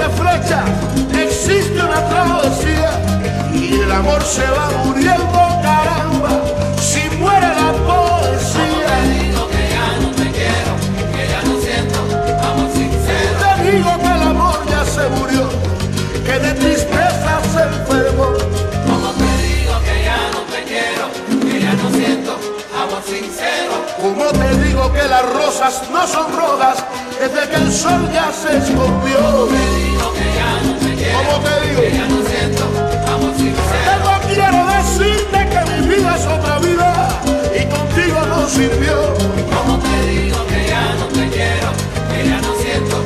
de flechas, existe una travesía y el amor se va muriendo, caramba, si muere la poesía. Te digo que ya no te quiero, que ya no siento amor sincero. Te digo que el amor ya se murió, que de tristeza se enfermó. Como te digo que ya no te quiero, que ya no siento amor sincero. Como te digo que las rosas no son rojas desde que el sol ya se escondió. Como te digo que ya no te quiero, ¿Cómo te digo? que ya no siento amor sincero. Pero quiero decirte que mi vida es otra vida y contigo no sirvió. Como te digo que ya no te quiero, que ya no siento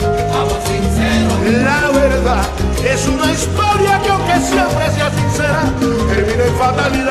amor sincero. La verdad es una historia que aunque siempre sea sincera, termina en fatalidad.